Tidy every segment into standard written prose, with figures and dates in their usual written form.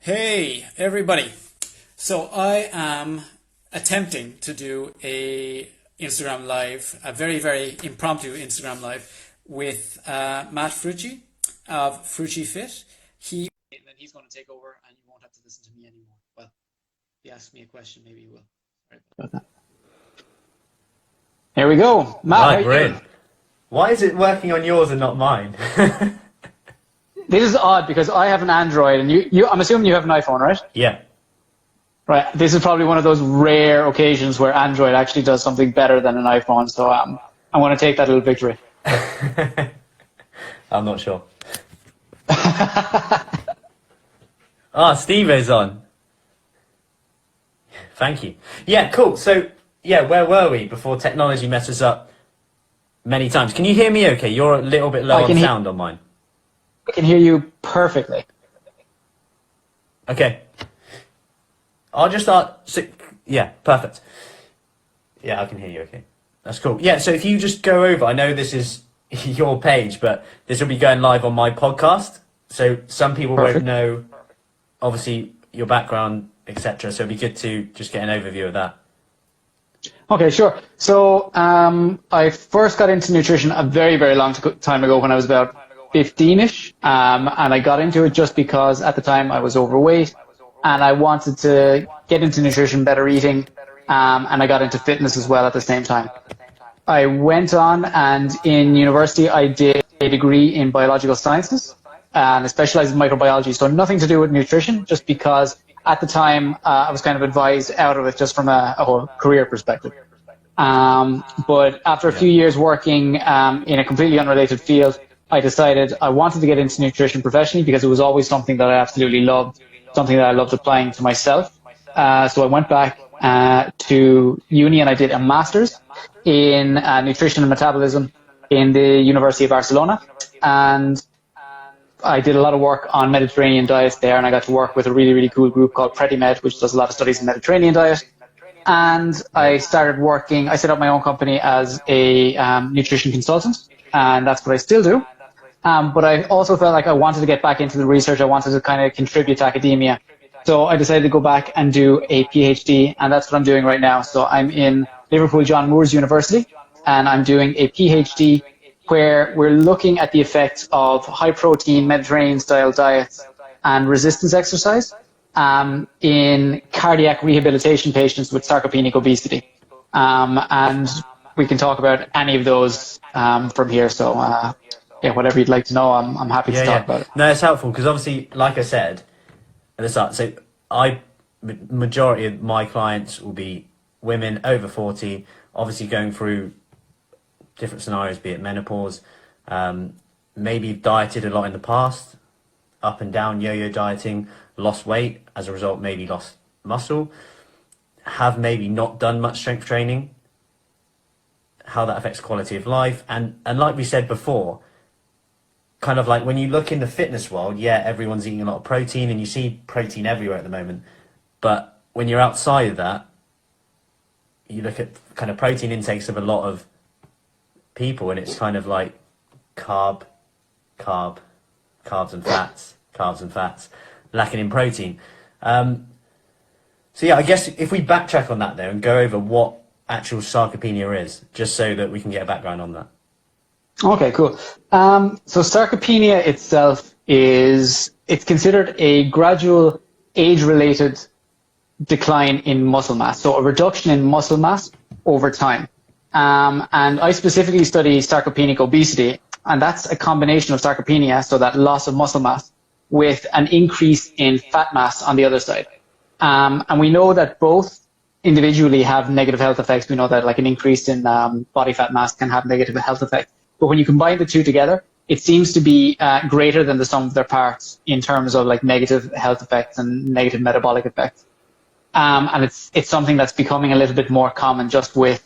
Hey, everybody. So I am attempting to do a Instagram live, a very, very impromptu Instagram live with Matt Frucci of Frucci Fit. He's going to take over and you won't have to listen to me anymore. Well, if he asks me a question, maybe you will. Sorry about that. Here we go. Matt, right, we're in. Why is it working on yours and not mine? This is odd because I have an Android and I'm assuming you have an iPhone, right? Yeah. Right. This is probably one of those rare occasions where Android actually does something better than an iPhone. So I'm going to take that little victory. I'm not sure. Steve is on. Thank you. Yeah, cool. So, where were we before technology messes up many times? Can you hear me okay? You're a little bit low on sound on mine. I can hear you perfectly. Okay. I'll just start. Yeah, perfect. Yeah, I can hear you okay. That's cool. Yeah, so if you just go over, I know this is your page, but this will be going live on my podcast. So some people won't know, obviously, your background, etc. So it'd be good to just get an overview of that. Okay, sure. So I first got into nutrition a very, very long time ago when I was about 15-ish. And I got into it just because at the time I was overweight and I wanted to get into nutrition, better eating, and I got into fitness as well at the same time. I went on and in university I did a degree in biological sciences and I specialized in microbiology. So nothing to do with nutrition, just because at the time I was kind of advised out of it just from a whole career perspective. But after a few years working in a completely unrelated field, I decided I wanted to get into nutrition professionally because it was always something that I absolutely loved, something that I loved applying to myself. So I went back to uni and I did a master's in nutrition and metabolism in the University of Barcelona. And I did a lot of work on Mediterranean diets there, and I got to work with a really, really cool group called PrettyMed, which does a lot of studies in Mediterranean diet. And I started working, I set up my own company as a nutrition consultant, and that's what I still do. But I also felt like I wanted to get back into the research. I wanted to kind of contribute to academia. So I decided to go back and do a PhD, and that's what I'm doing right now. So I'm in Liverpool John Moores University, and I'm doing a PhD where we're looking at the effects of high-protein Mediterranean-style diets and resistance exercise in cardiac rehabilitation patients with sarcopenic obesity. And we can talk about any of those from here. So, whatever you'd like to know, I'm happy to talk about it. No, it's helpful because obviously, like I said at the start, so majority of my clients will be women over 40, obviously going through different scenarios, be it menopause, maybe dieted a lot in the past, up and down, yo-yo dieting, lost weight, as a result maybe lost muscle, have maybe not done much strength training, how that affects quality of life. And like we said before, kind of like when you look in the fitness world, everyone's eating a lot of protein and you see protein everywhere at the moment. But when you're outside of that, you look at kind of protein intakes of a lot of people and it's kind of like carbs and fats, lacking in protein. I guess if we backtrack on that there and go over what actual sarcopenia is, just so that we can get a background on that. Okay, cool. So sarcopenia itself it's considered a gradual age-related decline in muscle mass, so a reduction in muscle mass over time. And I specifically study sarcopenic obesity, and that's a combination of sarcopenia, so that loss of muscle mass, with an increase in fat mass on the other side. And we know that both individually have negative health effects. We know that like an increase in body fat mass can have negative health effects. But when you combine the two together, it seems to be greater than the sum of their parts in terms of like negative health effects and negative metabolic effects. And it's something that's becoming a little bit more common just with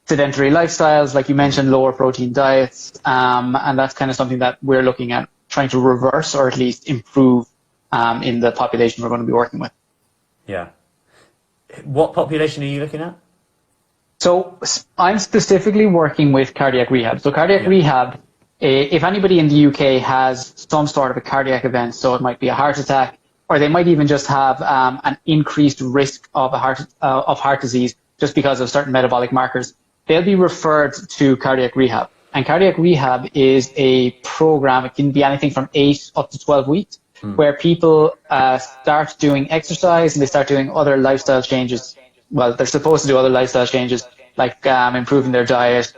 sedentary lifestyles, like you mentioned, lower protein diets, and that's kind of something that we're looking at trying to reverse or at least improve in the population we're going to be working with. Yeah. What population are you looking at? So I'm specifically working with cardiac rehab. So cardiac rehab, if anybody in the UK has some sort of a cardiac event, so it might be a heart attack or they might even just have an increased risk of heart disease just because of certain metabolic markers, they'll be referred to cardiac rehab. And cardiac rehab is a program. It can be anything from 8 up to 12 weeks, where people start doing exercise and they start doing other lifestyle changes. Well, they're supposed to do other lifestyle changes like improving their diet,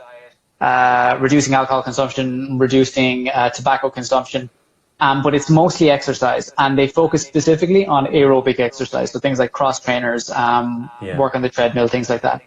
reducing alcohol consumption, reducing tobacco consumption. But it's mostly exercise, and they focus specifically on aerobic exercise. So things like cross trainers, work on the treadmill, things like that.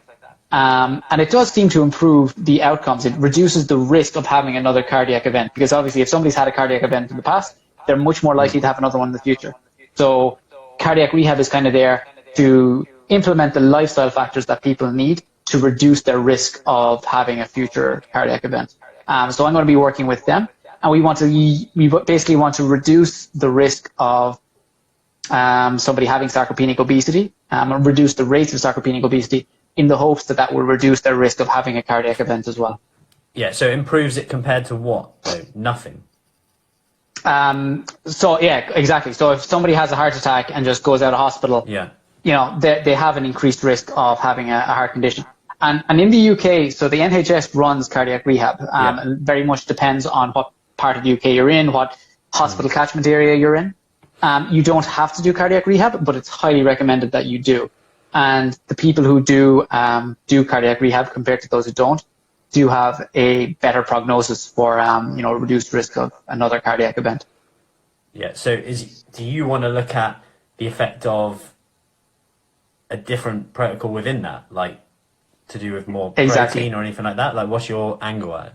And it does seem to improve the outcomes. It reduces the risk of having another cardiac event, because obviously if somebody's had a cardiac event in the past, they're much more likely to have another one in the future. So cardiac rehab is kind of there to implement the lifestyle factors that people need to reduce their risk of having a future cardiac event. So I'm going to be working with them, and we basically want to reduce the risk of somebody having sarcopenic obesity, and reduce the rates of sarcopenic obesity, in the hopes that that will reduce their risk of having a cardiac event as well. Yeah, so it improves it compared to what? So nothing. So yeah, exactly. So if somebody has a heart attack and just goes out of hospital, they have an increased risk of having a heart condition. And in the UK, so the NHS runs cardiac rehab, and very much depends on what part of the UK you're in, what hospital catchment area you're in. You don't have to do cardiac rehab, but it's highly recommended that you do. And the people who do cardiac rehab compared to those who don't do have a better prognosis for reduced risk of another cardiac event. Yeah. So do you want to look at the effect of a different protocol within that, like to do with more protein or anything like that? Like, what's your angle at it?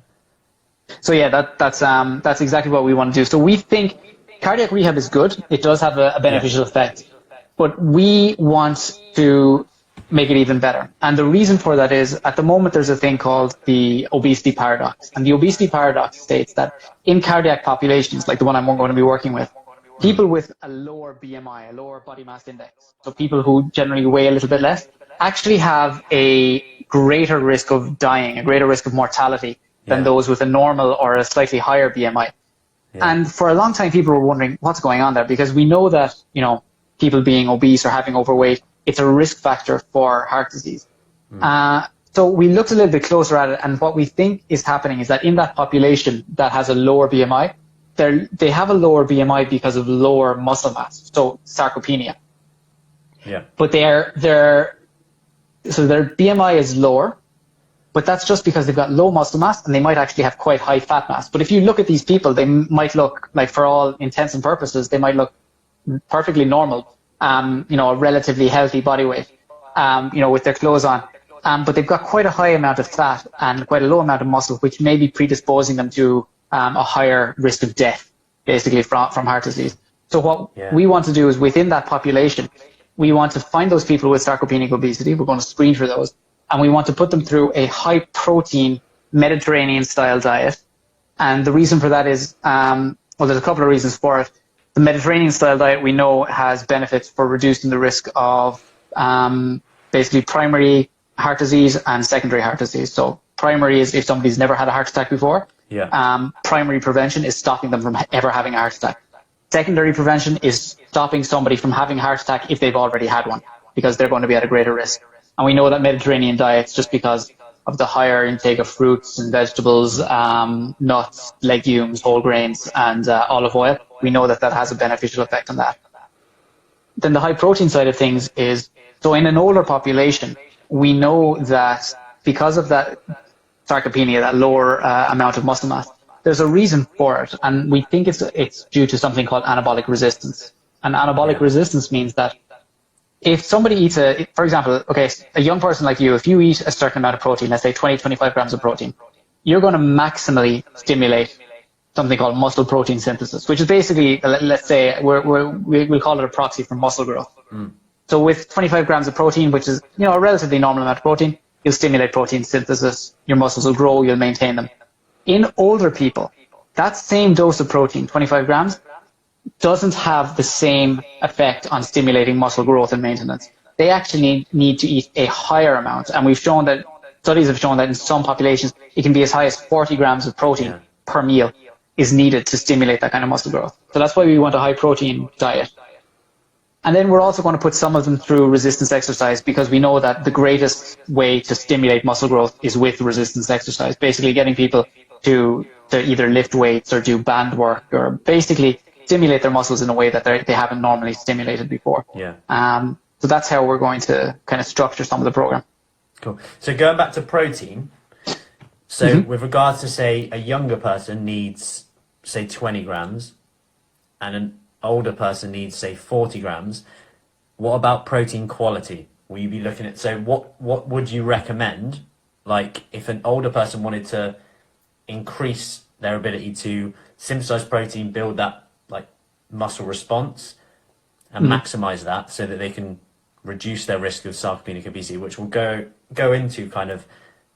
So yeah, that's exactly what we want to do. So we think cardiac rehab is good. It does have a beneficial effect. But we want to make it even better. And the reason for that is, at the moment, there's a thing called the obesity paradox. And the obesity paradox states that in cardiac populations, like the one I'm going to be working with, people with a lower BMI, a lower body mass index, so people who generally weigh a little bit less, actually have a greater risk of dying, a greater risk of mortality than those with a normal or a slightly higher BMI. Yeah. And for a long time, people were wondering what's going on there, because we know that, people being obese or having overweight, it's a risk factor for heart disease. So we looked a little bit closer at it, and what we think is happening is that in that population that has a lower BMI, they have a lower BMI because of lower muscle mass, so sarcopenia. Yeah. But their BMI is lower, but that's just because they've got low muscle mass, and they might actually have quite high fat mass. But if you look at these people, they might look like, for all intents and purposes, they might look perfectly normal, a relatively healthy body weight, with their clothes on. But they've got quite a high amount of fat and quite a low amount of muscle, which may be predisposing them to a higher risk of death, basically from heart disease. So what we want to do is, within that population, we want to find those people with sarcopenic obesity. We're going to screen for those, and we want to put them through a high protein Mediterranean style diet. And the reason for that is, there's a couple of reasons for it. The Mediterranean style diet, we know, has benefits for reducing the risk of basically primary heart disease and secondary heart disease. So primary is if somebody's never had a heart attack before. Primary prevention is stopping them from ever having a heart attack. Secondary prevention is stopping somebody from having a heart attack if they've already had one, because they're going to be at a greater risk. And we know that Mediterranean diets, just because of the higher intake of fruits and vegetables, nuts, legumes, whole grains, and olive oil, we know that has a beneficial effect on that. Then the high protein side of things is, so in an older population, we know that because of that sarcopenia, that lower amount of muscle mass, there's a reason for it, and we think it's due to something called anabolic resistance. And anabolic resistance means that if somebody eats for example, a young person like you, if you eat a certain amount of protein, let's say 20, 25 grams of protein, you're going to maximally stimulate something called muscle protein synthesis, which is basically, let's say, we'll call it a proxy for muscle growth. So with 25 grams of protein, which is, a relatively normal amount of protein, you'll stimulate protein synthesis, your muscles will grow, you'll maintain them. In older people, that same dose of protein, 25 grams, doesn't have the same effect on stimulating muscle growth and maintenance. They actually need to eat a higher amount, and studies have shown that in some populations, it can be as high as 40 grams of protein per meal is needed to stimulate that kind of muscle growth. So that's why we want a high protein diet. And then we're also going to put some of them through resistance exercise, because we know that the greatest way to stimulate muscle growth is with resistance exercise, basically getting people to either lift weights or do band work, or basically stimulate their muscles in a way that they haven't normally stimulated before. Yeah. So that's how we're going to kind of structure some of the program. Cool. So going back to protein, so with regards to, say, a younger person needs, say, 20 grams, and an older person needs, say, 40 grams, what about protein quality? Will you be looking at, so what would you recommend? Like, if an older person wanted to increase their ability to synthesize protein, build that, like, muscle response, and maximize that so that they can reduce their risk of sarcopenic obesity, which will go into kind of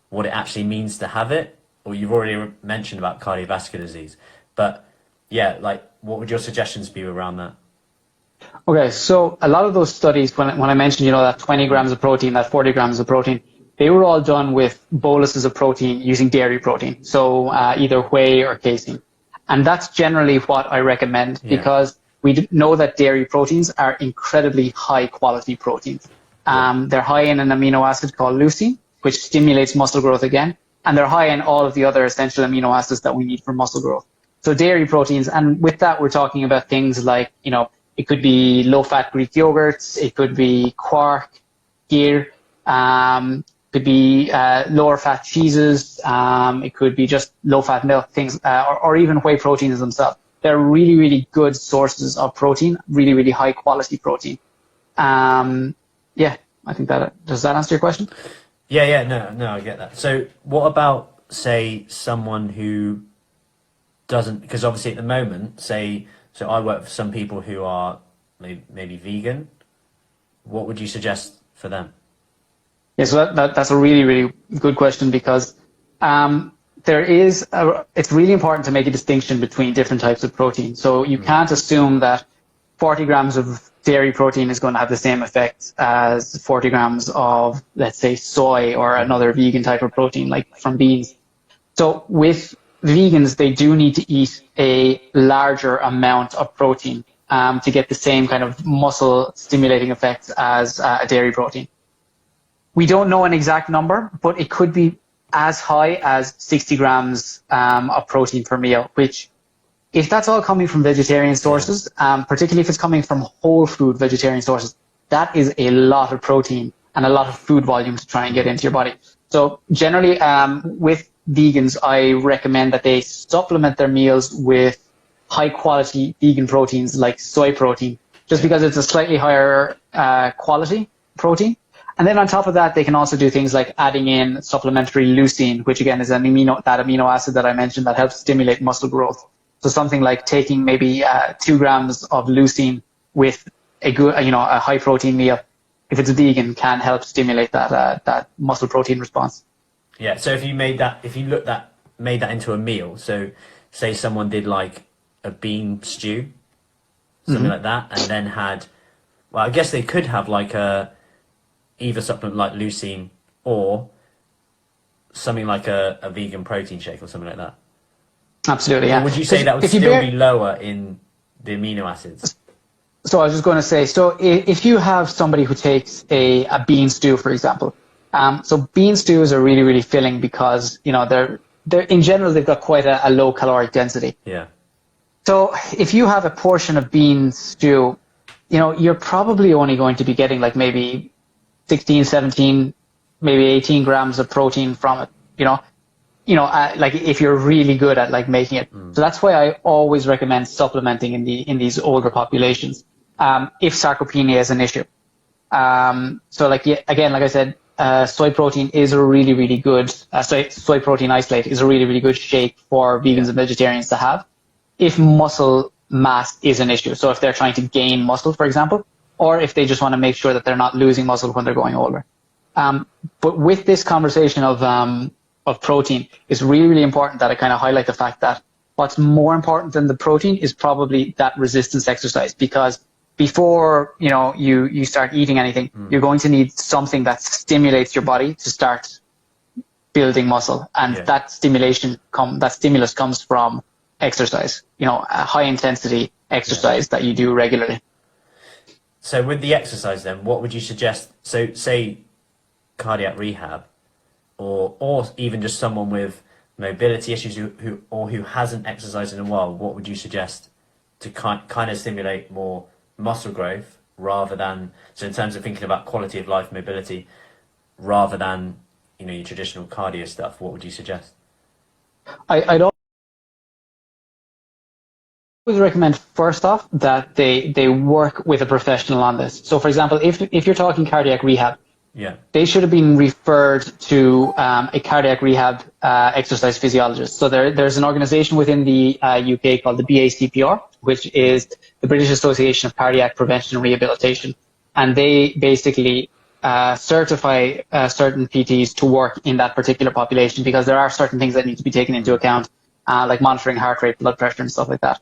what it actually means to have it, or you've already mentioned about cardiovascular disease. But yeah, like, what would your suggestions be around that? Okay, so a lot of those studies, when I mentioned, that 20 grams of protein, that 40 grams of protein, they were all done with boluses of protein using dairy protein, so either whey or casein. And that's generally what I recommend, because we know that dairy proteins are incredibly high quality proteins. They're high in an amino acid called leucine, which stimulates muscle growth again, and they're high in all of the other essential amino acids that we need for muscle growth. So dairy proteins, and with that we're talking about things like, it could be low-fat Greek yogurts, it could be quark, ghee, could be lower-fat cheeses, it could be just low-fat milk, things, or even whey proteins themselves. They're really, really good sources of protein, really, really high-quality protein. I think does that answer your question? Yeah, no, I get that. So what about, say, someone who doesn't, because obviously at the moment, so I work for some people who are maybe vegan. What would you suggest for them? Yeah, so that's a really, really good question, because it's really important to make a distinction between different types of protein. So you can't assume that 40 grams of dairy protein is going to have the same effect as 40 grams of, let's say, soy or another vegan type of protein, like from beans. So with vegans, they do need to eat a larger amount of protein to get the same kind of muscle stimulating effects as a dairy protein. We don't know an exact number, but it could be as high as 60 grams of protein per meal, which, if that's all coming from vegetarian sources, particularly if it's coming from whole food vegetarian sources, that is a lot of protein and a lot of food volume to try and get into your body. So generally, with vegans, I recommend that they supplement their meals with high quality vegan proteins like soy protein, just because it's a slightly higher quality protein. And then on top of that, they can also do things like adding in supplementary leucine, which again is that amino acid that I mentioned that helps stimulate muscle growth. So something like taking maybe 2 grams of leucine with a good, a high protein meal, if it's vegan, can help stimulate that muscle protein response. Yeah. So if you made that into a meal, so say someone did like a bean stew, something like that, and then had, well, I guess they could have like either supplement like leucine or something like a vegan protein shake or something like that. Absolutely, yeah. Or would you say that would still be lower in the amino acids? So I was just going to say, so if you have somebody who takes a bean stew, for example, so bean stews are really, really filling because, they're in general, they've got quite a low caloric density. Yeah. So if you have a portion of bean stew, you're probably only going to be getting like maybe 16, 17, maybe 18 grams of protein from it, like if you're really good at like making it. So that's why I always recommend supplementing in these older populations, if sarcopenia is an issue. So like I said, soy protein is a really, really good, soy protein isolate is a really, really good shake for vegans and vegetarians to have if muscle mass is an issue. So if they're trying to gain muscle, for example, or if they just want to make sure that they're not losing muscle when they're going older. But with this conversation of protein, it's really, really important that I kind of highlight the fact that what's more important than the protein is probably that resistance exercise, because before, you start eating anything, you're going to need something that stimulates your body to start building muscle. And that stimulus comes from exercise, a high intensity exercise that you do regularly. So with the exercise then, what would you suggest? So say cardiac rehab, or even just someone with mobility issues who hasn't exercised in a while, what would you suggest to kind of stimulate more muscle growth rather than, so in terms of thinking about quality of life, mobility, rather than, your traditional cardio stuff, what would you suggest? I'd always recommend first off that they work with a professional on this. So for example, if you're talking cardiac rehab, they should have been referred to a cardiac rehab exercise physiologist. So there's an organization within the UK called the BACPR, which is the British Association of Cardiac Prevention and Rehabilitation. And they basically certify certain PTs to work in that particular population, because there are certain things that need to be taken into account, like monitoring heart rate, blood pressure, and stuff like that.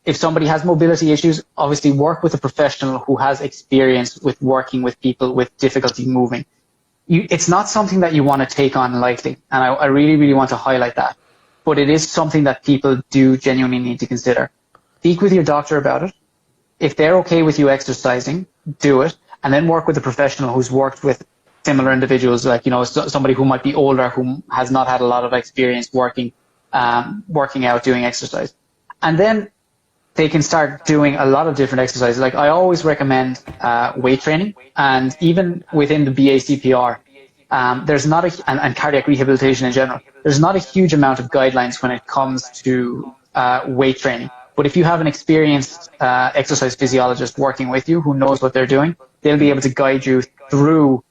If somebody has mobility issues, obviously work with a professional who has experience with working with people with difficulty moving. It's not something that you want to take on lightly, and I really, really want to highlight that. But it is something that people do genuinely need to consider. Speak with your doctor about it. If they're okay with you exercising, do it, and then work with a professional who's worked with similar individuals, like, somebody who might be older, who has not had a lot of experience working out, doing exercise. And then they can start doing a lot of different exercises. Like, I always recommend weight training, and even within the BACPR, there's not and cardiac rehabilitation in general, there's not a huge amount of guidelines when it comes to weight training. But if you have an experienced exercise physiologist working with you who knows what they're doing, they'll be able to guide you through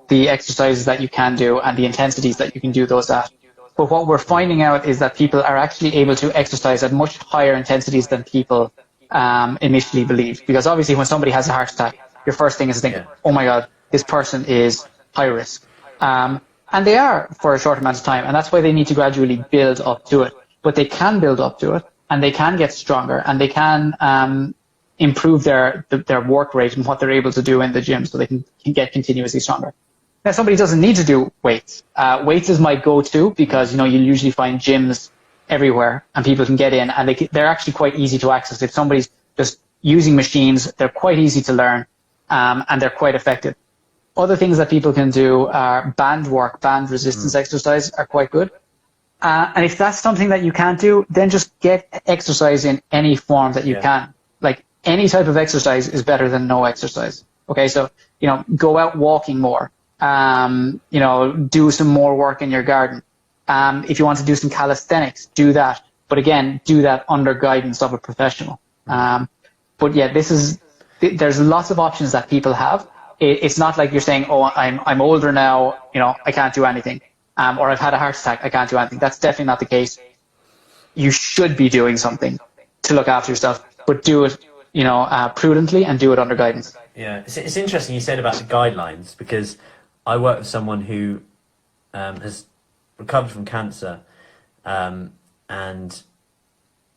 the exercises that you can do and the intensities that you can do those at. But what we're finding out is that people are actually able to exercise at much higher intensities than people initially believed. Because obviously when somebody has a heart attack, your first thing is to think, oh my God, this person is high risk. And they are for a short amount of time, and that's why they need to gradually build up to it. But they can build up to it, and they can get stronger, and they can improve their work rate and what they're able to do in the gym, so they can get continuously stronger. Now, somebody doesn't need to do weights. Weights is my go-to, because you usually find gyms everywhere and people can get in, and they're actually quite easy to access. If somebody's just using machines, they're quite easy to learn, and they're quite effective. Other things that people can do are band work, band resistance exercise are quite good. And if that's something that you can't do, then just get exercise in any form that you can. Like, any type of exercise is better than no exercise. Okay, so go out walking more. Do some more work in your garden. If you want to do some calisthenics, do that. But again, do that under guidance of a professional. But yeah, there's lots of options that people have. It's not like you're saying, oh, I'm older now, I can't do anything. Or I've had a heart attack, I can't do anything. That's definitely not the case. You should be doing something to look after yourself, but do it, prudently, and do it under guidance. Yeah, it's interesting you said about the guidelines, because I work with someone who has recovered from cancer and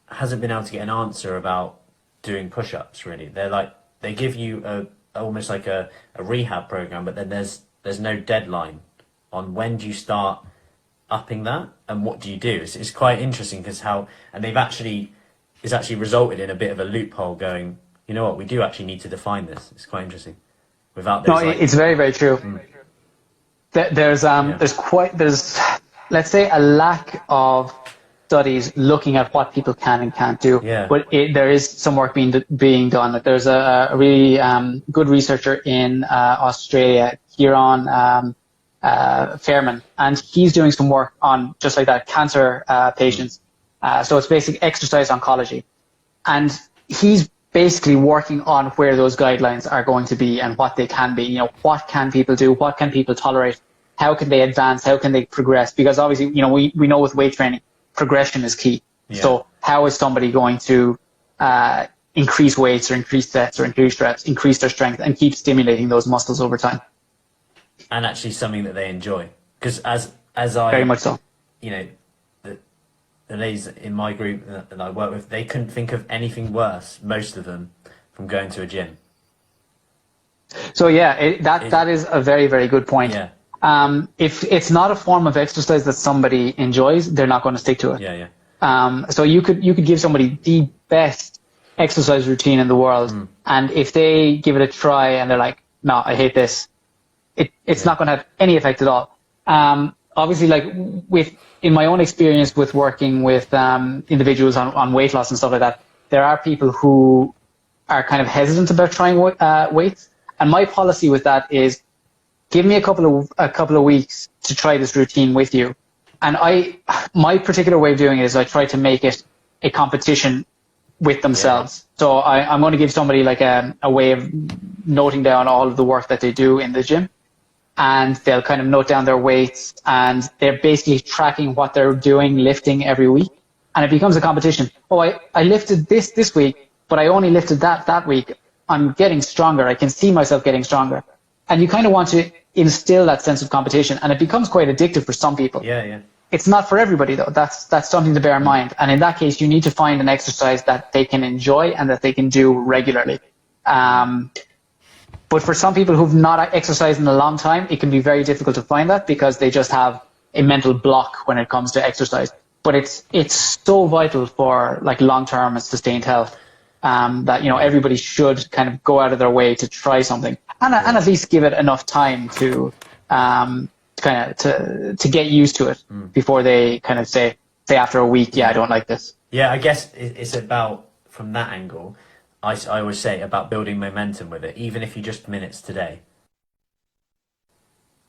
hasn't been able to get an answer about doing push-ups, really. They give you almost like a rehab program, but then there's no deadline on when do you start upping that and what do you do. It's quite interesting, because it's actually resulted in a bit of a loophole, going, you know what, we do actually need to define this. It's quite interesting. It's very, very true. There's let's say a lack of studies looking at what people can and can't do. But there is some work being done. Like, there's a really good researcher in Australia, Kieran Fairman, and he's doing some work on just like that, cancer patients. So it's basically exercise oncology, and he's basically working on where those guidelines are going to be and what they can be. What can people do? What can people tolerate? How can they advance? How can they progress? Because obviously, we know with weight training, progression is key. So how is somebody going to increase weights or increase sets or increase reps, increase their strength, and keep stimulating those muscles over time? And actually something that they enjoy. Because as I... Very much so. The ladies in my group that I work with, they couldn't think of anything worse, most of them, from going to a gym. So that is a very, very good point. If it's not a form of exercise that somebody enjoys, they're not going to stick to it. So you could give somebody the best exercise routine in the world. And if they give it a try and they're like, no, I hate this, it's not going to have any effect at all. Obviously, like in my own experience with working with individuals on weight loss and stuff like that, there are people who are kind of hesitant about trying weights. And my policy with that is, give me a couple of weeks to try this routine with you. And my particular way of doing it is I try to make it a competition with themselves. Yeah. So I'm going to give somebody like a way of noting down all of the work that they do in the gym, and they'll kind of note down their weights, and they're basically tracking what they're doing, lifting every week. And it becomes a competition. Oh, I lifted this week, but I only lifted that week. I'm getting stronger. I can see myself getting stronger. And you kind of want to instill that sense of competition, and it becomes quite addictive for some people. Yeah. It's not for everybody though. That's something to bear in mind. And in that case, you need to find an exercise that they can enjoy and that they can do regularly. But for some people who've not exercised in a long time, it can be very difficult to find that because they just have a mental block when it comes to exercise. But it's so vital for like long-term and sustained health, that, you know, everybody should kind of go out of their way to try something and at least give it enough time to get used to it before they kind of say after a week, I don't like this. Yeah, I guess it's about, from that angle, I always say about building momentum with it, even if you just minutes today,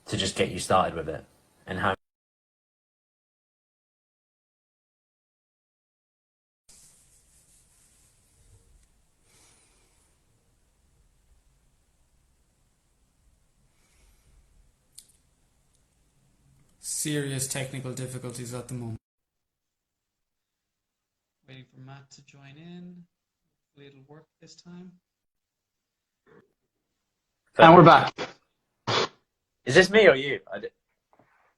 to just get you started with it. And how serious technical difficulties at the moment. Waiting for Matt to join in. Hopefully it'll work this time. And we're back. Is this me or you?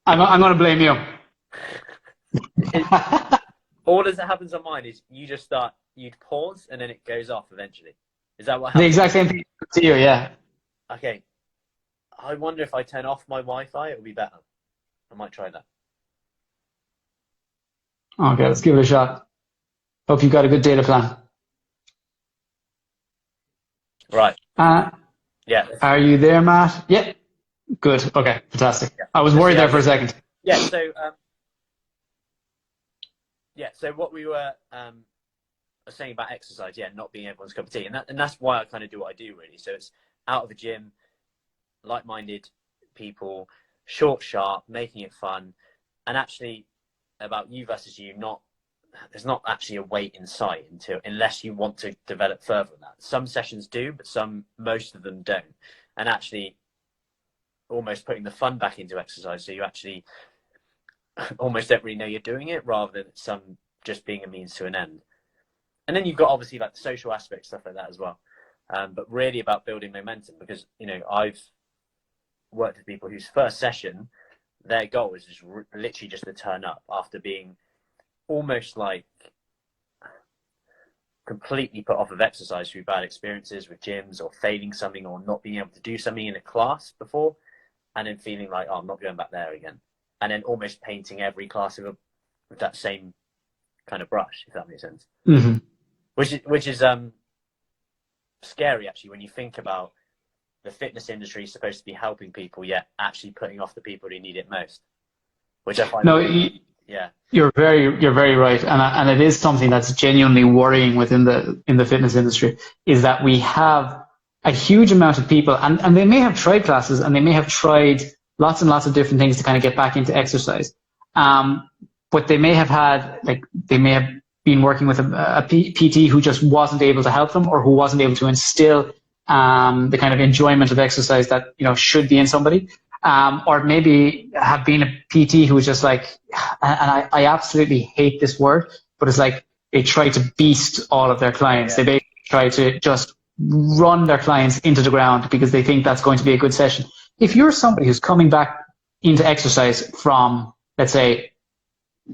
I'm going to blame you. All that happens on mine is you'd pause and then it goes off eventually. Is that what happens? The exact same thing to you, yeah. Okay. I wonder if I turn off my Wi-Fi, it'll be better. I might try that. Okay, let's give it a shot. Hope you got a good data plan. Right. Yeah. Are you there, Matt? Yeah. Good. Okay, fantastic. Yeah. I was worried there for a second. Yeah, so what we were saying about exercise, not being everyone's cup of tea. And that's why I kind of do what I do, really. So it's out of a gym, like-minded people, short, sharp, making it fun. And actually, about you versus you, there's not actually a weight in sight unless you want to develop further than that. Some sessions do, but most of them don't. And actually, almost putting the fun back into exercise, so you actually almost don't really know you're doing it, rather than some just being a means to an end. And then you've got obviously like the social aspect, stuff like that as well. But really about building momentum, because, you know, I've worked with people whose first session, their goal is just literally just to turn up after being almost like completely put off of exercise through bad experiences with gyms or failing something or not being able to do something in a class before, and then feeling like, oh, I'm not going back there again, and then almost painting every class with that same kind of brush, if that makes sense. Mm-hmm. Which is scary, actually, when you think about the fitness industry is supposed to be helping people, yet actually putting off the people who need it most, which I find you're very right, and it is something that's genuinely worrying within the fitness industry, is that we have a huge amount of people, and they may have tried classes and they may have tried lots and lots of different things to kind of get back into exercise, but they may have been working with a PT who just wasn't able to help them, or who wasn't able to instill the kind of enjoyment of exercise that, you know, should be in somebody, or maybe have been a PT who was just like, and I absolutely hate this word, but it's like they try to beast all of their clients. They basically try to just run their clients into the ground because they think that's going to be a good session. If you're somebody who's coming back into exercise from, let's say,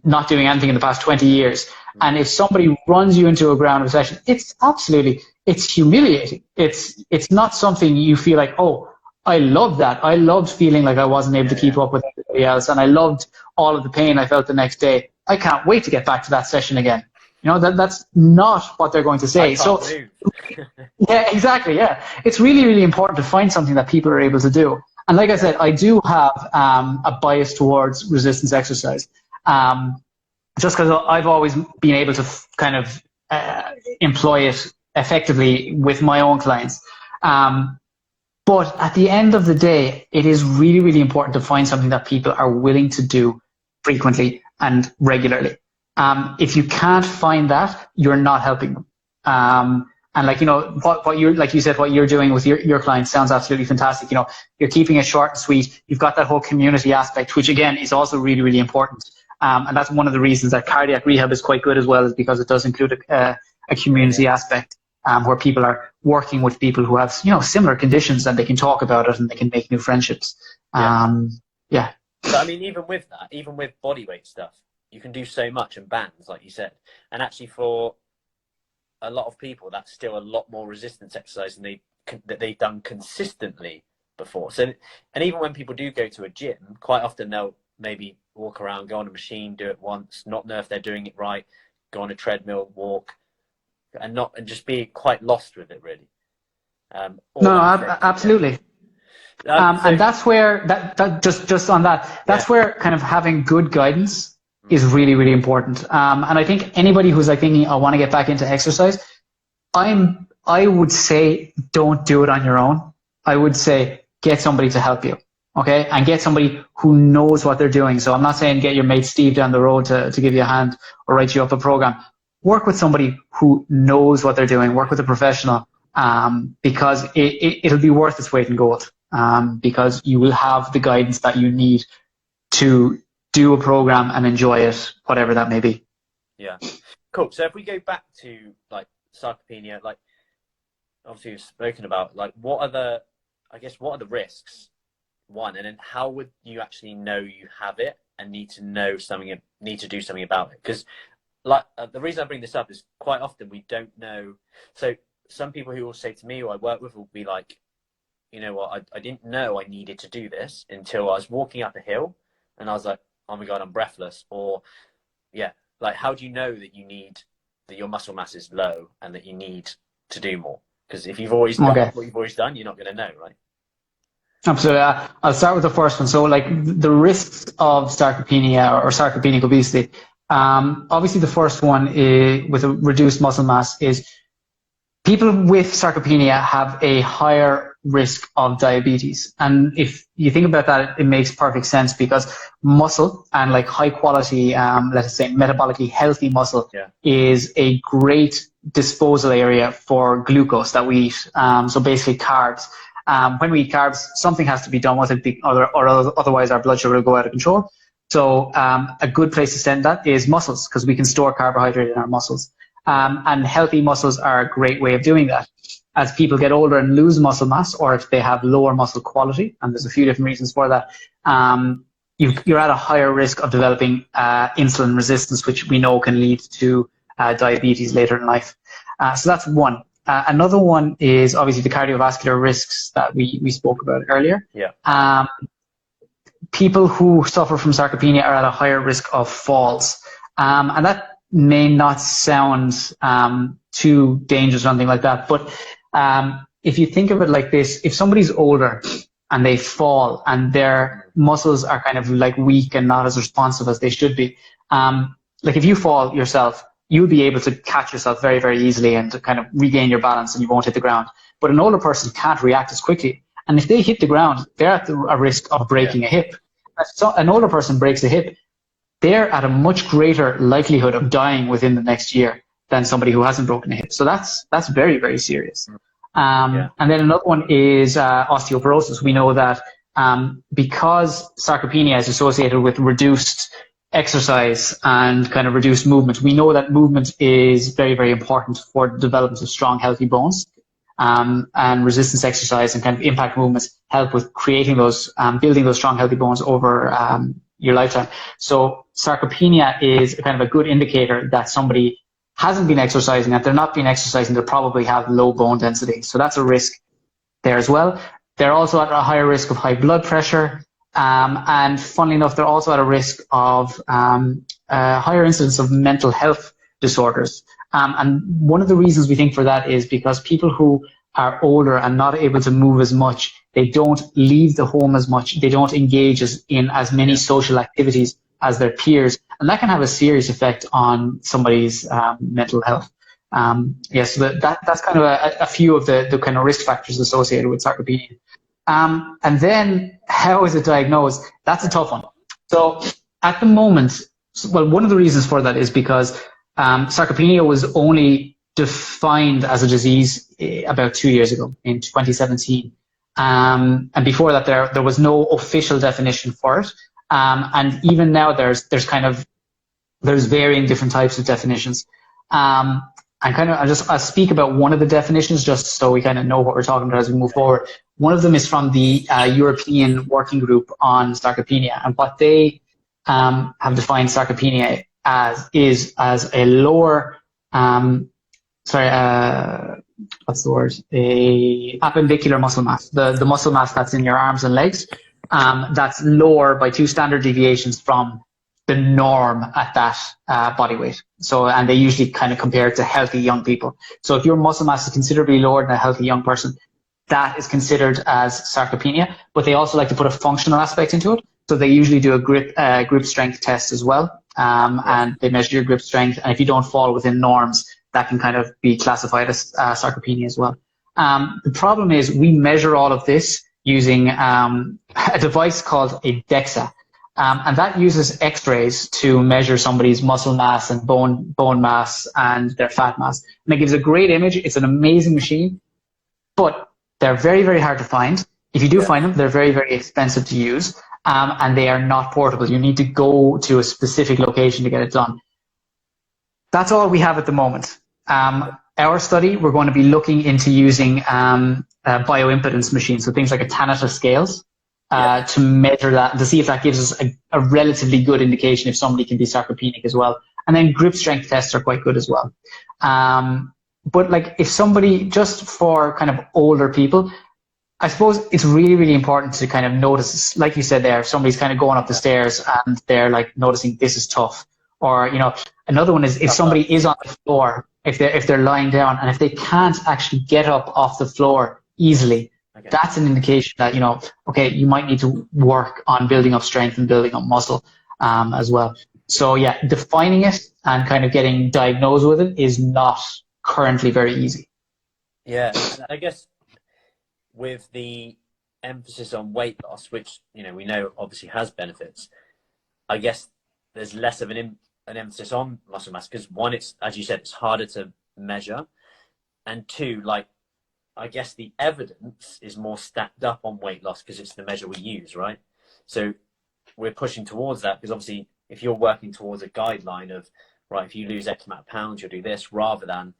not doing anything in the past 20 years, and if somebody runs you into a ground of a session, it's humiliating. It's not something you feel like, oh, I love that. I loved feeling like I wasn't able to keep up with everybody else, and I loved all of the pain I felt the next day. I can't wait to get back to that session again. You know, that's not what they're going to say. I can't move. Yeah, exactly. Yeah. It's really, really important to find something that people are able to do. And like I said, I do have a bias towards resistance exercise. Just because I've always been able to kind of employ it effectively with my own clients. But at the end of the day, it is really, really important to find something that people are willing to do frequently and regularly. If you can't find that, you're not helping them. And like, you know, what you're, like you said, what you're doing with your clients sounds absolutely fantastic. You know, you're keeping it short and sweet. You've got that whole community aspect, which again is also really, really important. And that's one of the reasons that cardiac rehab is quite good as well, is because it does include a community aspect, where people are working with people who have, you know, similar conditions, and they can talk about it and they can make new friendships. Yeah. But I mean, even with that, even with bodyweight stuff, you can do so much, and bands, like you said. And actually, for a lot of people, that's still a lot more resistance exercise than they've done consistently before. So, and even when people do go to a gym, quite often they'll maybe walk around, go on a machine, do it once, not know if they're doing it right, go on a treadmill, walk, and just be quite lost with it, really. Absolutely. And that's where just on that, that's where kind of having good guidance is really, really important. And I think anybody who's like thinking, I want to get back into exercise, I would say don't do it on your own. I would say get somebody to help you. Okay. And get somebody who knows what they're doing. So I'm not saying get your mate Steve down the road to give you a hand or write you up a program. Work with somebody who knows what they're doing. Work with a professional, because it'll be worth its weight in gold. Because you will have the guidance that you need to do a program and enjoy it, whatever that may be. Yeah. Cool. So if we go back to like sarcopenia, like obviously you've spoken about, like what are the risks? One, and then how would you actually know you have it and need to do something about it? Because like the reason I bring this up is quite often we don't know. So some people who will say to me, who I work with, will be like, you know what, I didn't know I needed to do this until I was walking up a hill and I was like, oh my God, I'm breathless. Or yeah, like how do you know that your muscle mass is low and that you need to do more? Because if you've always done what you've always done, you're not going to know, right? Absolutely. I'll start with the first one. So like the risks of sarcopenia or sarcopenic obesity, obviously the first one is, with a reduced muscle mass, is people with sarcopenia have a higher risk of diabetes. And if you think about that, it makes perfect sense, because muscle, and like high quality, let's say metabolically healthy muscle, is a great disposal area for glucose that we eat. So basically carbs. When we eat carbs, something has to be done with it, or otherwise our blood sugar will go out of control. So a good place to send that is muscles, because we can store carbohydrate in our muscles. And healthy muscles are a great way of doing that. As people get older and lose muscle mass, or if they have lower muscle quality, and there's a few different reasons for that, you're at a higher risk of developing insulin resistance, which we know can lead to diabetes later in life. So that's one. Another one is obviously the cardiovascular risks that we spoke about earlier. Yeah. People who suffer from sarcopenia are at a higher risk of falls. And that may not sound too dangerous or anything like that, but if you think of it like this, if somebody's older and they fall and their muscles are kind of like weak and not as responsive as they should be, like if you fall yourself, you'll be able to catch yourself very, very easily and to kind of regain your balance, and you won't hit the ground. But an older person can't react as quickly. And if they hit the ground, they're at a risk of breaking a hip. So an older person breaks a hip, they're at a much greater likelihood of dying within the next year than somebody who hasn't broken a hip. So that's very, very serious. And then another one is osteoporosis. We know that because sarcopenia is associated with reduced exercise and kind of reduced movement, we know that movement is very, very important for the development of strong, healthy bones. And resistance exercise and kind of impact movements help with creating those, building those strong, healthy bones over your lifetime. So sarcopenia is kind of a good indicator that somebody hasn't been exercising. If they're not been exercising, they'll probably have low bone density. So that's a risk there as well. They're also at a higher risk of high blood pressure. And funnily enough, they're also at a risk of higher incidence of mental health disorders. And one of the reasons we think for that is because people who are older and not able to move as much, they don't leave the home as much, they don't engage in as many social activities as their peers, and that can have a serious effect on somebody's mental health. So that's kind of a few of the kind of risk factors associated with sarcopenia. And then how is it diagnosed? That's a tough one. So at the moment, well, one of the reasons for that is because sarcopenia was only defined as a disease about 2 years ago in 2017. And before that, there was no official definition for it. And even now, there's varying different types of definitions. I'll speak about one of the definitions just so we kind of know what we're talking about as we move forward. One of them is from the European Working Group on Sarcopenia, and what they have defined sarcopenia as is as a lower, what's the word? A appendicular muscle mass, the muscle mass that's in your arms and legs, that's lower by 2 standard deviations from the norm at that body weight. So, and they usually kind of compare it to healthy young people. So if your muscle mass is considerably lower than a healthy young person, that is considered as sarcopenia. But they also like to put a functional aspect into it. So they usually do a grip strength test as well, and they measure your grip strength. And if you don't fall within norms, that can kind of be classified as sarcopenia as well. The problem is we measure all of this using a device called a DEXA. And that uses x-rays to measure somebody's muscle mass and bone mass and their fat mass. And it gives a great image. It's an amazing machine, but they're very, very hard to find. If you do find them, they're very, very expensive to use, and they are not portable. You need to go to a specific location to get it done. That's all we have at the moment. Our study, we're going to be looking into using bioimpedance machines, so things like a Tanita scales, to measure that and to see if that gives us a relatively good indication if somebody can be sarcopenic as well. And then grip strength tests are quite good as well. But like if somebody, just for kind of older people, I suppose it's really, really important to kind of notice, like you said there, if somebody's kind of going up the stairs and they're like noticing this is tough. Or, you know, another one is if somebody is on the floor, if they're lying down and if they can't actually get up off the floor easily, that's an indication that, you know, okay, you might need to work on building up strength and building up muscle as well. So yeah, defining it and kind of getting diagnosed with it is not currently very easy. Yeah, I guess with the emphasis on weight loss, which, you know, we know obviously has benefits, I guess there's less of an emphasis on muscle mass because one, it's, as you said, it's harder to measure, and two, like, I guess the evidence is more stacked up on weight loss because it's the measure we use, right? So we're pushing towards that because obviously if you're working towards a guideline of, right, if you lose X amount of pounds, you'll do this, rather than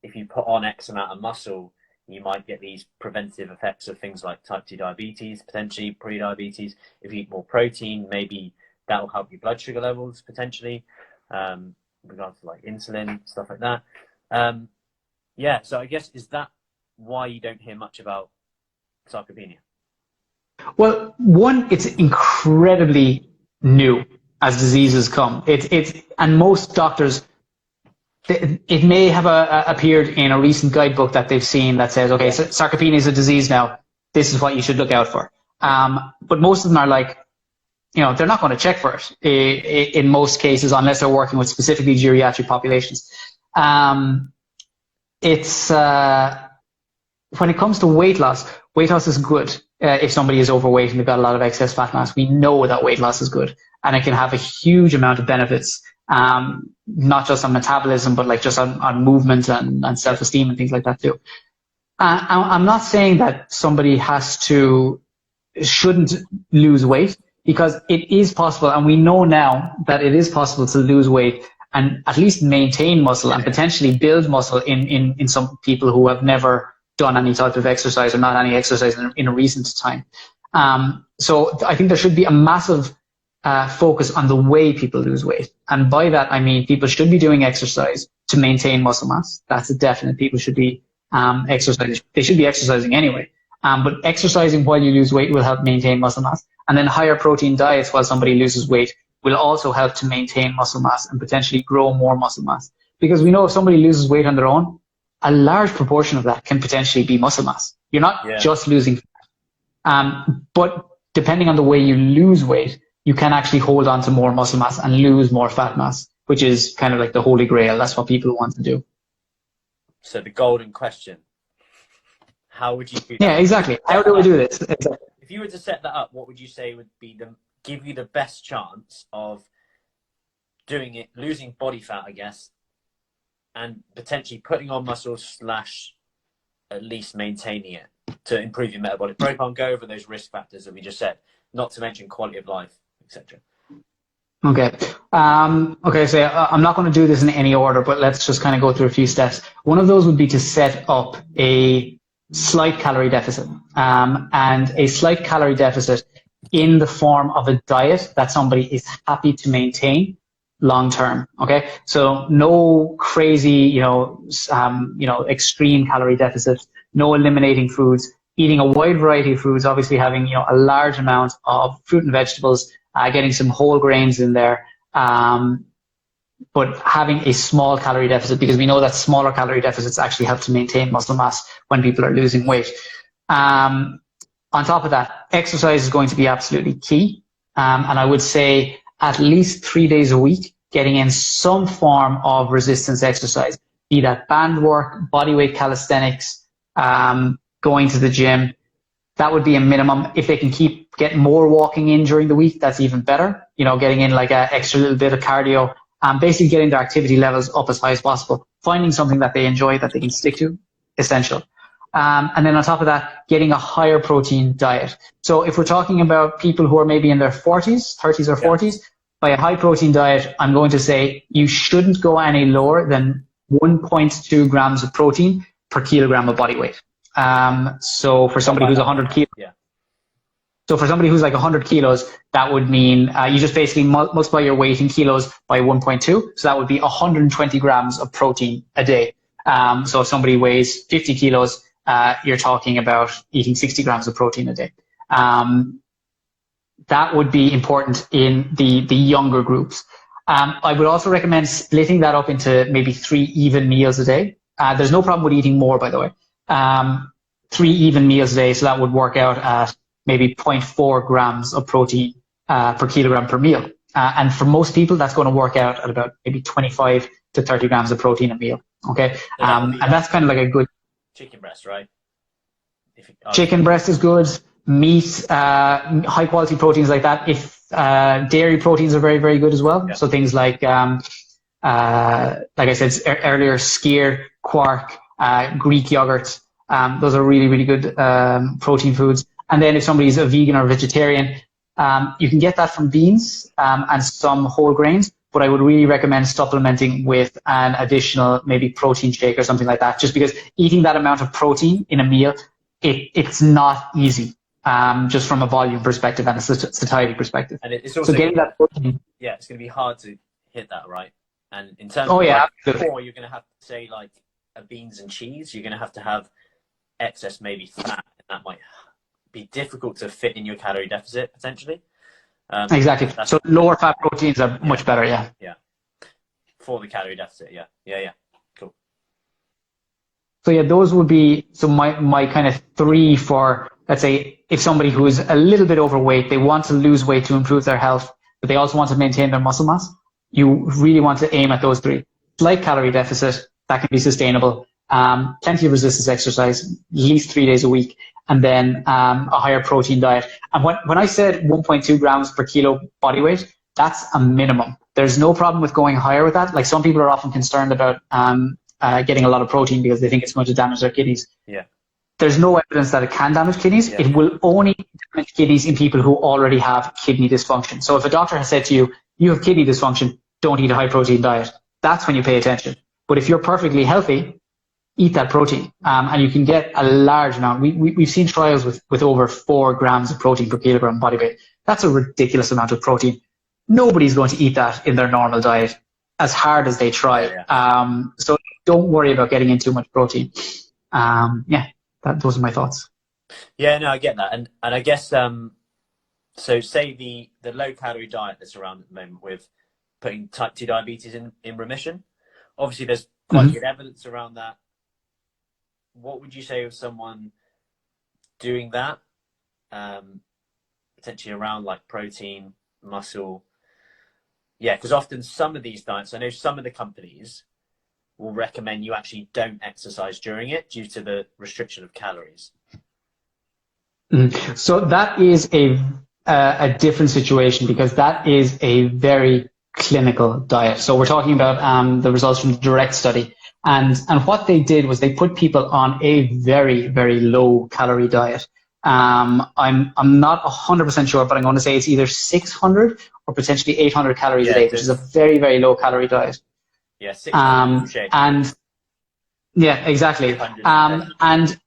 if you put on X amount of muscle, you might get these preventative effects of things like type 2 diabetes, potentially pre-diabetes. If you eat more protein, maybe that will help your blood sugar levels potentially, with regards to like insulin, stuff like that. Yeah, so I guess, is that why you don't hear much about sarcopenia? Well, one, it's incredibly new as diseases come. And most doctors, it may have appeared in a recent guidebook that they've seen that says, okay, so sarcopenia is a disease now. This is what you should look out for. But most of them are like, you know, they're not going to check for it in most cases unless they're working with specifically geriatric populations. When it comes to weight loss is good. If somebody is overweight and they've got a lot of excess fat mass, we know that weight loss is good, and it can have a huge amount of benefits, not just on metabolism, but like just on movement and self-esteem and things like that too. I'm not saying that somebody shouldn't lose weight, because it is possible, and we know now that it is possible to lose weight and at least maintain muscle and potentially build muscle in some people who have never done any type of exercise or not any exercise in a recent time. So I think there should be a massive focus on the way people lose weight. And by that, I mean people should be doing exercise to maintain muscle mass. That's a definite. People should be exercising. They should be exercising anyway. But exercising while you lose weight will help maintain muscle mass. And then higher protein diets while somebody loses weight will also help to maintain muscle mass and potentially grow more muscle mass. because we know if somebody loses weight on their own, a large proportion of that can potentially be muscle mass. You're not just losing fat. But depending on the way you lose weight, you can actually hold on to more muscle mass and lose more fat mass, which is kind of like the holy grail. That's what people want to do. So the golden question, how would you do that? Yeah, exactly. How do we do this? Exactly. If you were to set that up, what would you say would be give you the best chance of doing it, losing body fat, I guess, and potentially putting on muscles / at least maintaining it to improve your metabolic profile and go over those risk factors that we just said, not to mention quality of life, etc. Okay. Okay, so I'm not going to do this in any order, but let's just kind of go through a few steps. One of those would be to set up a slight calorie deficit, and a slight calorie deficit in the form of a diet that somebody is happy to maintain long term. Okay, so no crazy, extreme calorie deficit, no eliminating foods, eating a wide variety of foods, obviously having a large amount of fruit and vegetables, getting some whole grains in there, but having a small calorie deficit, because we know that smaller calorie deficits actually help to maintain muscle mass when people are losing weight. On top of that, exercise is going to be absolutely key, and I would say at least 3 days a week, getting in some form of resistance exercise, be that band work, bodyweight calisthenics, going to the gym. That would be a minimum. If they can get more walking in during the week, that's even better. Getting in like an extra little bit of cardio, basically getting their activity levels up as high as possible. Finding something that they enjoy that they can stick to, essential. And then on top of that, getting a higher protein diet. So if we're talking about people who are maybe in their 30s or 40s, by a high protein diet, I'm going to say you shouldn't go any lower than 1.2 grams of protein per kilogram of body weight. So for somebody who's 100 kilos, so for somebody who's like 100 kilos, that would mean you just basically multiply your weight in kilos by 1.2. So that would be 120 grams of protein a day. So if somebody weighs 50 kilos, you're talking about eating 60 grams of protein a day. That would be important in the younger groups. I would also recommend splitting that up into maybe 3 even meals a day. There's no problem with eating more, by the way. 3 even meals a day, so that would work out at maybe 0.4 grams of protein per kilogram per meal. And for most people, that's going to work out at about maybe 25 to 30 grams of protein a meal. Okay, and that's kind of like a good chicken breast, right? Chicken breast is good. Meat, high quality proteins like that. If dairy proteins are very, very good as well. Yeah. So things like I said earlier, skyr, quark, Greek yogurt. Those are really, really good protein foods. And then if somebody's a vegan or vegetarian, you can get that from beans and some whole grains. But I would really recommend supplementing with an additional maybe protein shake or something like that, just because eating that amount of protein in a meal, it's not easy. Just from a volume perspective and a satiety perspective. And it's also getting that protein. Yeah, it's going to be hard to hit that, right? And in terms of before, you're going to have to say like a beans and cheese. You're going to have excess maybe fat, and that might be difficult to fit in your calorie deficit potentially. Exactly. So lower fat proteins are much better. Yeah. Yeah. For the calorie deficit. Yeah. Cool. So yeah, those would be my kind of 3 for, let's say, if somebody who is a little bit overweight, they want to lose weight to improve their health, but they also want to maintain their muscle mass, you really want to aim at those 3. Slight calorie deficit, that can be sustainable. Plenty of resistance exercise, at least 3 days a week, and then a higher protein diet. And when I said 1.2 grams per kilo body weight, that's a minimum. There's no problem with going higher with that. Like some people are often concerned about getting a lot of protein because they think it's going to damage their kidneys. Yeah. There's no evidence that it can damage kidneys. Yeah. It will only damage kidneys in people who already have kidney dysfunction. So if a doctor has said to you, you have kidney dysfunction, don't eat a high protein diet, that's when you pay attention. But if you're perfectly healthy, eat that protein. And you can get a large amount. We've seen trials with over 4 grams of protein per kilogram body weight. That's a ridiculous amount of protein. Nobody's going to eat that in their normal diet as hard as they try. Yeah. So don't worry about getting in too much protein. Those are my thoughts. Yeah, no, I get that. And I guess, so say the low calorie diet that's around at the moment with putting type 2 diabetes in remission, Obviously, there's quite good evidence around that. What would you say of someone doing that, potentially around like protein, muscle? Yeah, because often some of these diets, I know some of the companies will recommend you actually don't exercise during it due to the restriction of calories. So that is a different situation, because that is a very clinical diet. So we're talking about the results from the direct study. And what they did was they put people on a very, very low calorie diet. I'm not 100% sure, but I'm going to say it's either 600 or potentially 800 calories a day, which is a very, very low calorie diet. Yeah, 600. And yeah, exactly. And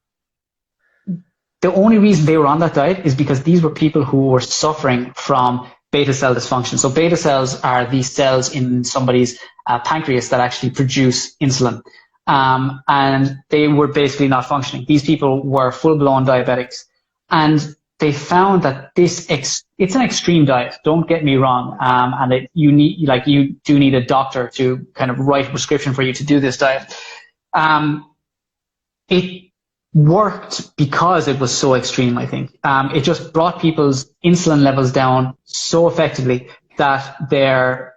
the only reason they were on that diet is because these were people who were suffering from beta cell dysfunction. So beta cells are these cells in somebody's pancreas that actually produce insulin. And they were basically not functioning. These people were full-blown diabetics. And they found that it's an extreme diet, don't get me wrong. And you do need a doctor to kind of write a prescription for you to do this diet. It worked because it was so extreme, I think. It just brought people's insulin levels down so effectively that their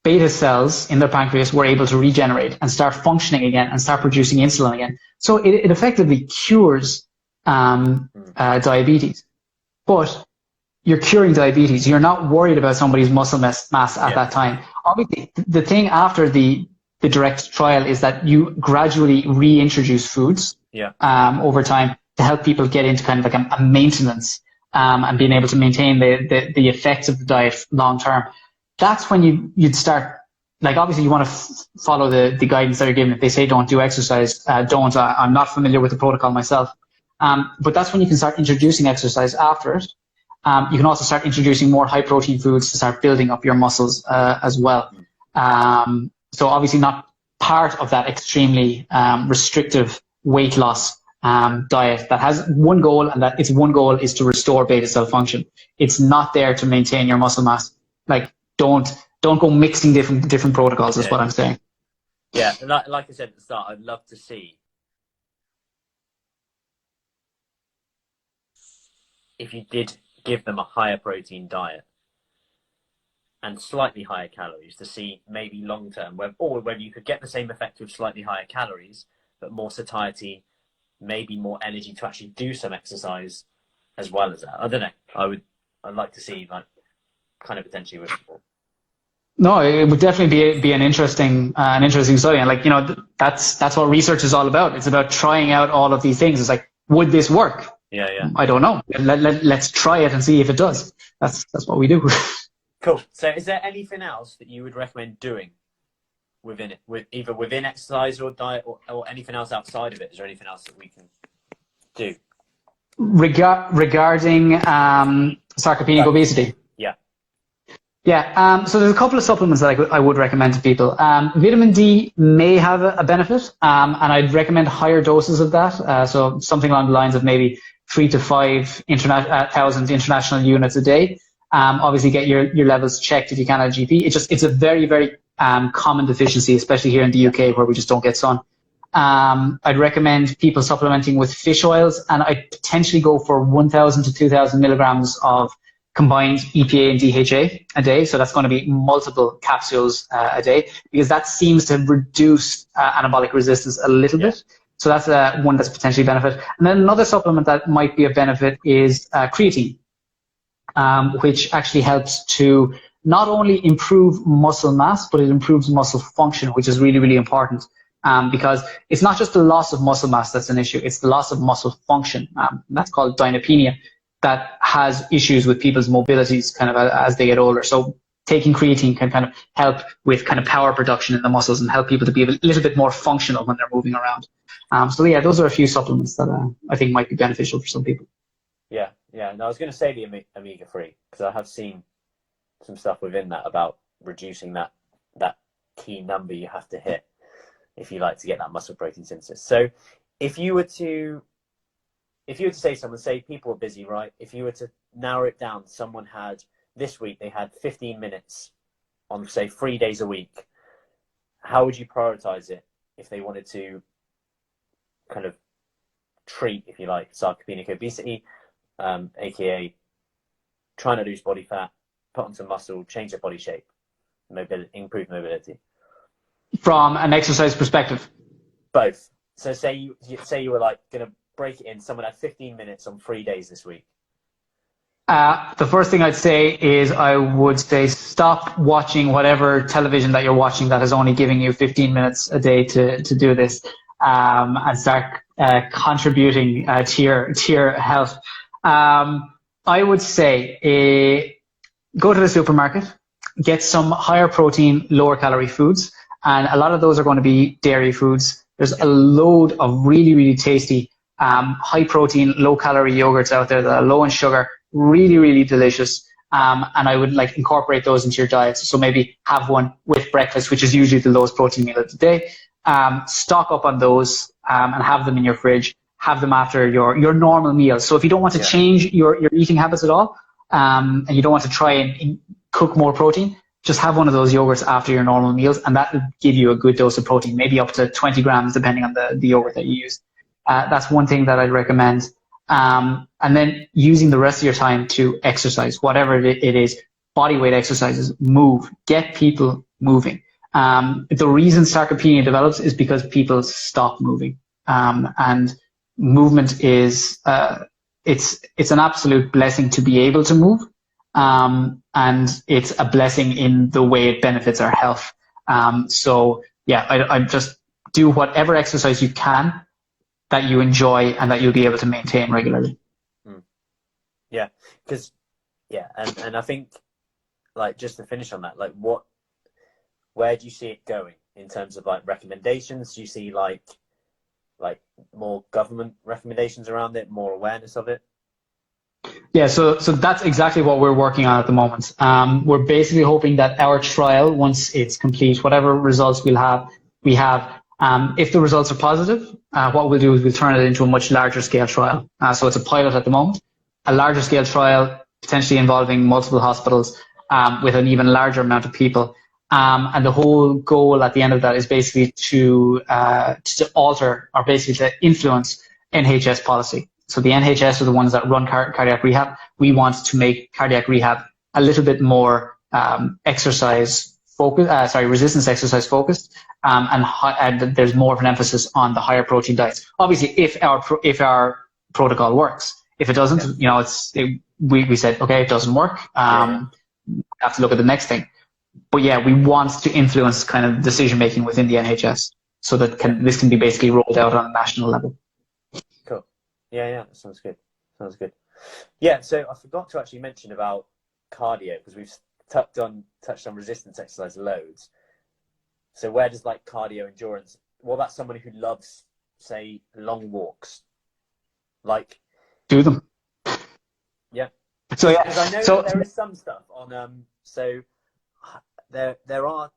beta cells in their pancreas were able to regenerate and start functioning again and start producing insulin again. So it effectively cures diabetes. But you're curing diabetes. You're not worried about somebody's muscle mass at that time. Obviously, the thing after the direct trial is that you gradually reintroduce foods over time to help people get into kind of like a maintenance and being able to maintain the effects of the diet long term. That's when you'd start, like, obviously you want to follow the guidance that you're given. If they say don't do exercise, don't. I'm not familiar with the protocol myself. But that's when you can start introducing exercise after it. You can also start introducing more high protein foods to start building up your muscles as well. So obviously not part of that extremely restrictive weight loss diet that has one goal, and that its one goal is to restore beta cell function. It's not there to maintain your muscle mass. Like, don't go mixing different protocols is what I'm saying. Yeah, like I said at the start, I'd love to see if you did give them a higher protein diet and slightly higher calories, to see maybe long term, whether you could get the same effect with slightly higher calories, but more satiety, maybe more energy to actually do some exercise as well as that. I don't know. I'd like to see, like, kind of potentially with people. No, it would definitely be an interesting study. And, like, you know, that's what research is all about. It's about trying out all of these things. It's like, would this work? Yeah. I don't know. Let's try it and see if it does. That's what we do. Cool. So is there anything else that you would recommend doing within it, either within exercise or diet, or anything else outside of it? Is there anything else that we can do? Regarding sarcopenic obesity? Yeah, so there's a couple of supplements that I would recommend to people. Vitamin D may have a benefit, and I'd recommend higher doses of that. So something along the lines of maybe 3,000 to 5,000 international units a day. Obviously get your levels checked if you can at a GP. It's a very, very common deficiency, especially here in the UK where we just don't get sun. I'd recommend people supplementing with fish oils, and I'd potentially go for 1,000 to 2,000 milligrams of combined EPA and DHA a day. So that's going to be multiple capsules a day, because that seems to reduce anabolic resistance a little bit. So that's one that's potentially a benefit. And then another supplement that might be a benefit is creatine, which actually helps to not only improve muscle mass, but it improves muscle function, which is really, really important. Because it's not just the loss of muscle mass that's an issue, it's the loss of muscle function. That's called dynapenia, that has issues with people's mobilities kind of as they get older. So taking creatine can kind of help with kind of power production in the muscles and help people to be a little bit more functional when they're moving around. So yeah, those are a few supplements that I think might be beneficial for some people. Yeah. No, I was going to say the omega-3, because I have seen some stuff within that about reducing that key number you have to hit if you like to get that muscle protein synthesis. So if you were to say say people are busy, right? If you were to narrow it down, someone had this week, they had 15 minutes on, say, 3 days a week. how would you prioritize it if they wanted to kind of treat, if you like, sarcopenic obesity, aka trying to lose body fat, put on some muscle, change their body shape, mobility, improve mobility? From an exercise perspective? Both. So say you were like going to break it in. Someone had 15 minutes on 3 days this week. The first thing I'd say is I would say stop watching whatever television that you're watching that is only giving you 15 minutes a day to do this, and start contributing to your health. I would say go to the supermarket, get some higher protein, lower calorie foods, and a lot of those are going to be dairy foods. There's a load of really, really tasty high protein, low calorie yogurts out there that are low in sugar, really, really delicious. And I would like incorporate those into your diet. So maybe have one with breakfast, which is usually the lowest protein meal of the day. Stock up on those and have them in your fridge. Have them after your normal meal. So if you don't want to change your eating habits at all, and you don't want to try and cook more protein, just have one of those yogurts after your normal meals, and that will give you a good dose of protein, maybe up to 20 grams, depending on the yogurt that you use. That's one thing that I'd recommend. And then using the rest of your time to exercise, whatever it is, body weight exercises, move, get people moving. The reason sarcopenia develops is because people stop moving. And movement is, it's an absolute blessing to be able to move. And it's a blessing in the way it benefits our health. So yeah, I just do whatever exercise you can that you enjoy and that you'll be able to maintain regularly. Yeah, because and I think, like, just to finish on that, like, where do you see it going in terms of like recommendations? Do you see like more government recommendations around it, more awareness of it? Yeah, so that's exactly what we're working on at the moment. We're basically hoping that our trial, once it's complete, whatever results we have, if the results are positive, what we'll do is we'll turn it into a much larger scale trial. So it's a pilot at the moment, a larger scale trial, potentially involving multiple hospitals, with an even larger amount of people. And the whole goal at the end of that is basically to alter, or basically to influence NHS policy. So the NHS are the ones that run cardiac rehab. We want to make cardiac rehab a little bit more resistance exercise focused, and there's more of an emphasis on the higher protein diets. Obviously, if our protocol works. If it doesn't, we said, okay, it doesn't work. We have to look at the next thing. But yeah, we want to influence kind of decision making within the NHS so that this can be basically rolled out on a national level. Cool. Yeah, that sounds good. Yeah, so I forgot to actually mention about cardio, because we've touched on resistance exercise loads. So where does like cardio endurance? What about somebody who loves, say, long walks? Like, do them. Yeah. So yeah. Because I know there is some stuff on. So there are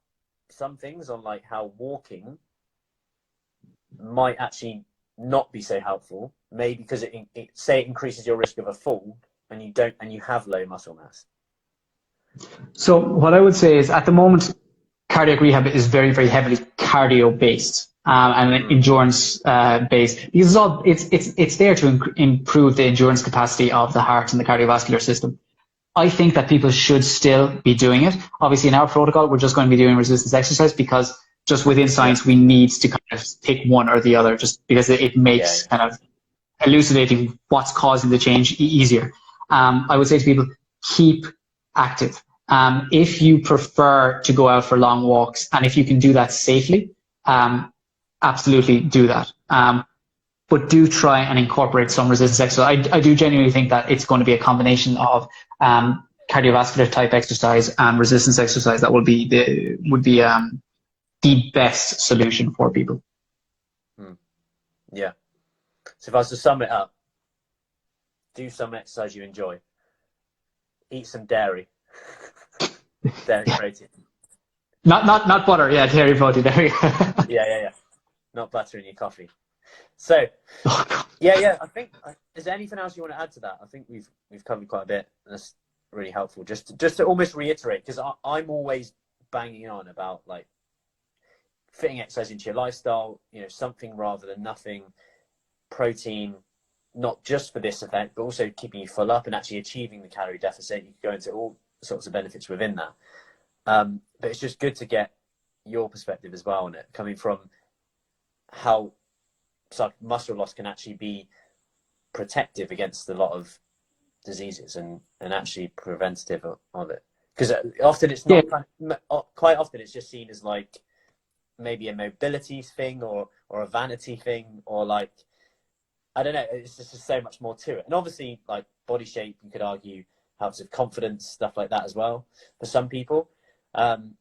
some things on like how walking might actually not be so helpful. Maybe because it increases your risk of a fall, and you have low muscle mass. So what I would say is, at the moment, cardiac rehab is very, very heavily cardio based, and endurance based, because it's there to improve the endurance capacity of the heart and the cardiovascular system. I think that people should still be doing it. Obviously, in our protocol, we're just going to be doing resistance exercise, because just within science, we need to kind of pick one or the other, just because it makes kind of elucidating what's causing the change easier. I would say to people, keep active. If you prefer to go out for long walks, and if you can do that safely, absolutely do that. But do try and incorporate some resistance exercise. I do genuinely think that it's going to be a combination of cardiovascular type exercise and resistance exercise that would be the best solution for people. Yeah. So if I was to sum it up, do some exercise you enjoy. Eat some dairy. Dairy protein. Not butter, yeah, dairy protein. There you go. Yeah. Not butter in your coffee. So, yeah. I think, is there anything else you want to add to that? I think we've covered quite a bit. That's really helpful. Just to almost reiterate, because I'm always banging on about, like, fitting exercise into your lifestyle, something rather than nothing, protein, not just for this effect, but also keeping you full up and actually achieving the calorie deficit. You can go into all sorts of benefits within that. But it's just good to get your perspective as well on it, coming from how muscle loss can actually be protective against a lot of diseases and actually preventative of it. Because often it's not, quite often it's just seen as like maybe a mobility thing or a vanity thing, or like, I don't know, it's just so much more to it. And obviously, like, body shape, you could argue, helps with confidence, stuff like that as well for some people. And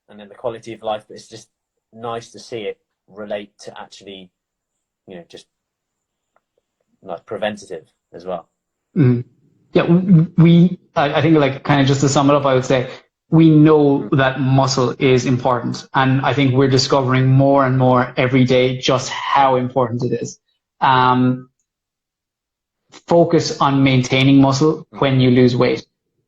then the quality of life, but it's just nice to see it relate to actually, just like preventative as well. Mm. Yeah, I think, like, kind of just to sum it up, I would say we know that muscle is important, and I think we're discovering more and more every day just how important it is. Focus on maintaining muscle when you lose weight.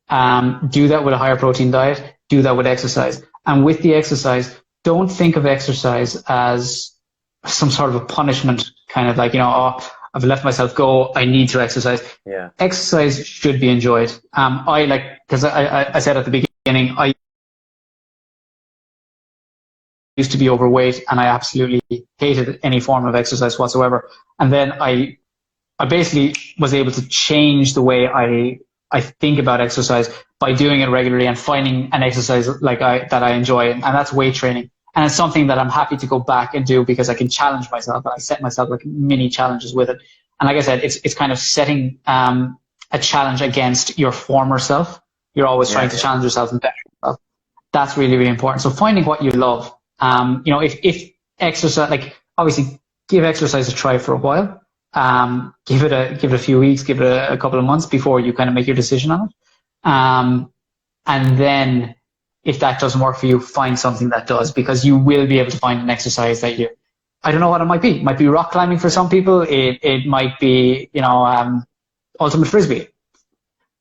Do that with a higher protein diet. Do that with exercise. And with the exercise, don't think of exercise as some sort of a punishment, kind of like, I've let myself go, I need to exercise. Yeah. Exercise should be enjoyed. Because I said at the beginning, I used to be overweight and I absolutely hated any form of exercise whatsoever. And then I basically was able to change the way I think about exercise by doing it regularly and finding an exercise that I enjoy, and that's weight training. And it's something that I'm happy to go back and do because I can challenge myself, and I set myself like mini challenges with it. And like I said, it's kind of setting a challenge against your former self. You're always trying to challenge yourself and better yourself. That's really, really important. So finding what you love. If exercise, like, obviously give exercise a try for a while. Give it a few weeks, give it a couple of months before you kind of make your decision on it. And then if that doesn't work for you, find something that does, because you will be able to find an exercise that I don't know what it might be. It might be rock climbing for some people. It might be, ultimate frisbee.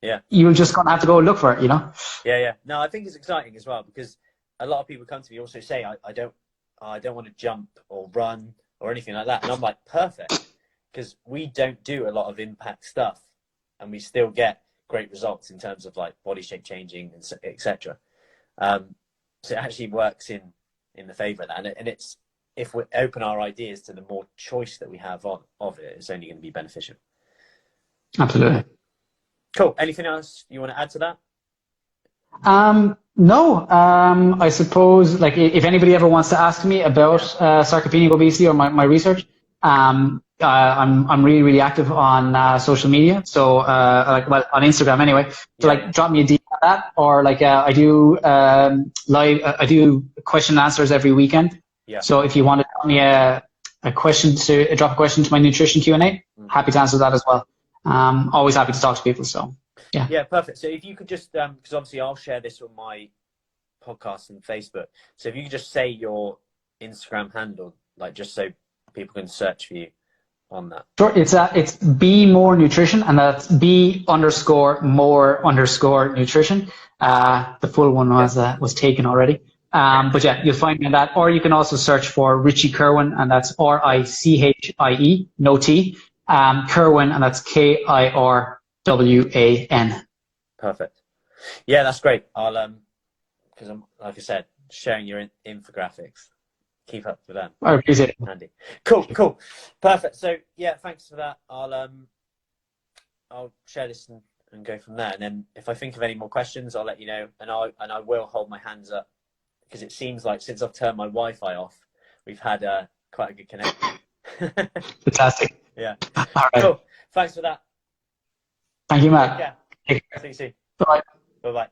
Yeah. You're just going to have to go look for it, Yeah. No, I think it's exciting as well, because a lot of people come to me also say, I don't want to jump or run or anything like that. And I'm like, perfect. Because we don't do a lot of impact stuff, and we still get great results in terms of like body shape changing and etc. So it actually works in the favour of that, and it's, if we open our ideas to the more choice that we have of it, it's only going to be beneficial. Absolutely. Cool. Anything else you want to add to that? No. I suppose, like, if anybody ever wants to ask me about sarcopenic obesity or my research, I'm really, really active on social media. So on Instagram anyway. So drop me a DM on that, or I do I do question and answers every weekend. Yeah. So if you want to drop me drop a question to my nutrition Q&A, happy to answer that as well. Always happy to talk to people. So yeah. Yeah, perfect. So if you could just, because obviously I'll share this on my podcast and Facebook. So if you could just say your Instagram handle, just so people can search for you on that. Sure. It's Be More Nutrition, and that's B_more_nutrition. The full one was taken already. But yeah, you'll find me on that, or you can also search for Richie Kerwin, and that's RICHIE, no T, Kerwin, and that's KIRWAN. Perfect. Yeah, that's great. I'll because I'm, like I said, sharing your infographics. Keep up with that. I appreciate it. Handy. Cool. Perfect. So yeah, thanks for that. I'll share this and go from there. And then if I think of any more questions, I'll let you know. And I will hold my hands up, because it seems like since I've turned my Wi-Fi off, we've had quite a good connection. Fantastic. Yeah. All right. Cool. Thanks for that. Thank you, Matt. Yeah. See you soon. Bye. Bye-bye.